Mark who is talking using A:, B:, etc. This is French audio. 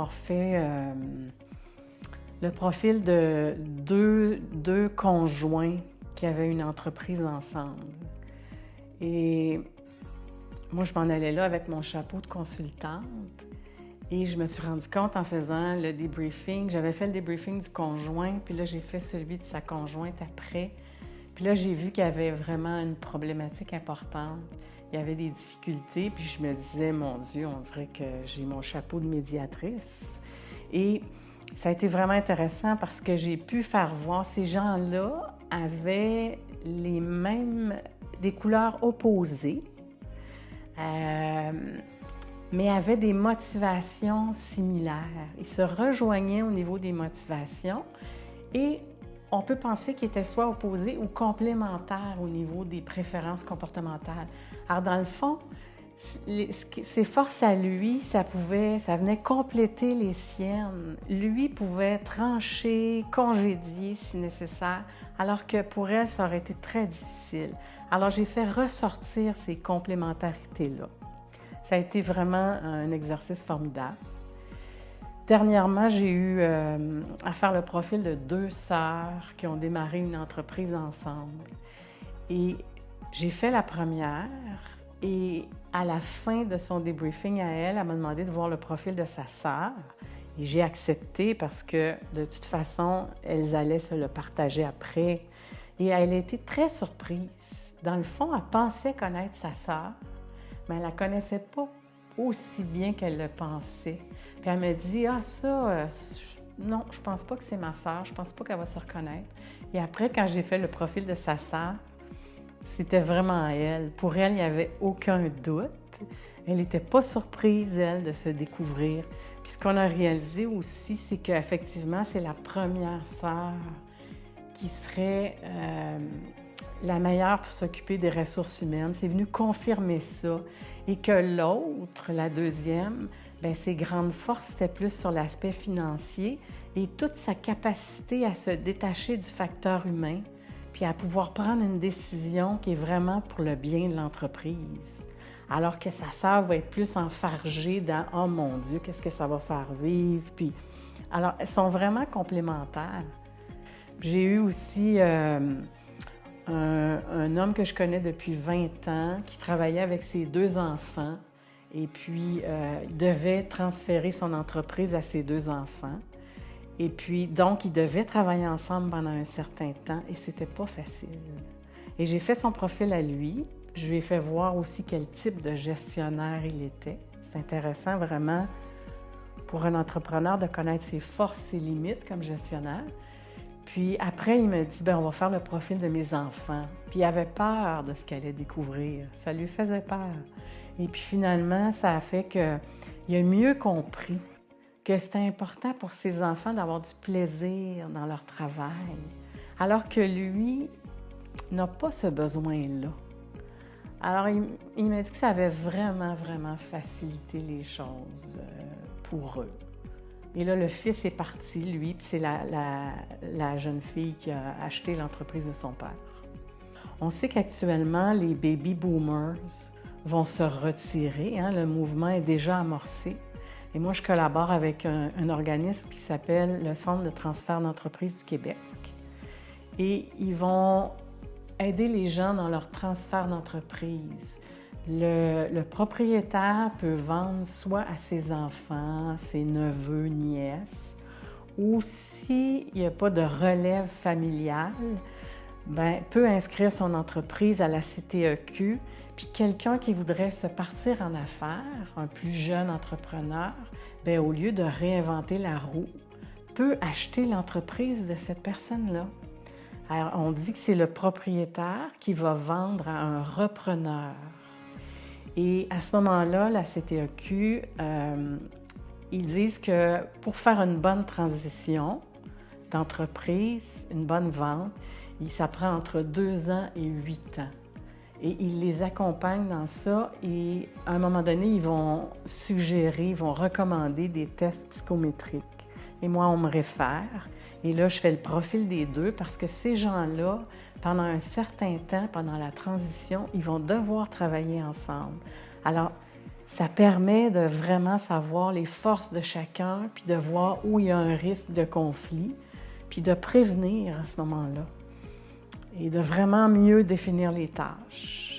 A: d'avoir fait le profil de deux conjoints qui avaient une entreprise ensemble. Et moi, je m'en allais là avec mon chapeau de consultante et je me suis rendu compte en faisant le débriefing, j'avais fait le débriefing du conjoint, puis là, j'ai fait celui de sa conjointe après. Puis là, j'ai vu qu'il y avait vraiment une problématique importante. Il y avait des difficultés, puis je me disais, mon Dieu, on dirait que j'ai mon chapeau de médiatrice. Et ça a été vraiment intéressant parce que j'ai pu faire voir, ces gens-là avaient des couleurs opposées, mais avaient des motivations similaires. Ils se rejoignaient au niveau des motivations et on peut penser qu'ils étaient soit opposés ou complémentaires au niveau des préférences comportementales. Alors, dans le fond, ses forces à lui, ça venait compléter les siennes. Lui pouvait trancher, congédier si nécessaire, alors que pour elle, ça aurait été très difficile. Alors, j'ai fait ressortir ces complémentarités-là. Ça a été vraiment un exercice formidable. Dernièrement, j'ai eu à faire le profil de 2 sœurs qui ont démarré une entreprise ensemble. Et j'ai fait la première et à la fin de son débriefing à elle, elle m'a demandé de voir le profil de sa sœur. Et j'ai accepté parce que de toute façon, elles allaient se le partager après. Et elle a été très surprise. Dans le fond, elle pensait connaître sa sœur, mais elle ne la connaissait pas aussi bien qu'elle le pensait. Puis elle me dit, non, je pense pas que c'est ma sœur, je pense pas qu'elle va se reconnaître. Et après, quand j'ai fait le profil de sa sœur, c'était vraiment elle. Pour elle, il n'y avait aucun doute. Elle n'était pas surprise, elle, de se découvrir. Puis ce qu'on a réalisé aussi, c'est qu'effectivement, c'est la première sœur qui serait la meilleure pour s'occuper des ressources humaines. C'est venu confirmer ça. Et que l'autre, la deuxième, bien, ses grandes forces, c'était plus sur l'aspect financier et toute sa capacité à se détacher du facteur humain, puis à pouvoir prendre une décision qui est vraiment pour le bien de l'entreprise. Alors que sa sœur va être plus enfargée dans « Oh mon Dieu, qu'est-ce que ça va faire vivre? » Puis, alors, elles sont vraiment complémentaires. J'ai eu aussi un homme que je connais depuis 20 ans qui travaillait avec ses 2 enfants et puis il devait transférer son entreprise à ses 2 enfants. Et puis, donc, ils devaient travailler ensemble pendant un certain temps et c'était pas facile. Et j'ai fait son profil à lui. Je lui ai fait voir aussi quel type de gestionnaire il était. C'est intéressant vraiment pour un entrepreneur de connaître ses forces, ses limites comme gestionnaire. Puis après, il m'a dit, on va faire le profil de mes enfants. Puis il avait peur de ce qu'il allait découvrir. Ça lui faisait peur. Et puis finalement, ça a fait qu'il a mieux compris que c'était important pour ses enfants d'avoir du plaisir dans leur travail, alors que lui n'a pas ce besoin-là. Alors, il m'a dit que ça avait vraiment, vraiment facilité les choses pour eux. Et là, le fils est parti, lui, puis c'est la jeune fille qui a acheté l'entreprise de son père. On sait qu'actuellement, les baby boomers vont se retirer. Le mouvement est déjà amorcé. Et moi, je collabore avec un organisme qui s'appelle le Centre de transfert d'entreprise du Québec. Et ils vont aider les gens dans leur transfert d'entreprise. Le propriétaire peut vendre soit à ses enfants, ses neveux, nièces, ou s'il n'y a pas de relève familiale, peut inscrire son entreprise à la CTEQ, puis quelqu'un qui voudrait se partir en affaires, un plus jeune entrepreneur, au lieu de réinventer la roue, peut acheter l'entreprise de cette personne-là. Alors, on dit que c'est le propriétaire qui va vendre à un repreneur. Et à ce moment-là, la CTEQ, ils disent que pour faire une bonne transition d'entreprise, une bonne vente, ça prend entre 2 ans et 8 ans. Et ils les accompagnent dans ça et à un moment donné, ils vont suggérer, ils vont recommander des tests psychométriques. Et moi, on me réfère. Et là, je fais le profil des 2 parce que ces gens-là, pendant un certain temps, pendant la transition, ils vont devoir travailler ensemble. Alors, Ça permet de vraiment savoir les forces de chacun, puis de voir où il y a un risque de conflit, puis de prévenir à ce moment-là et de vraiment mieux définir les tâches.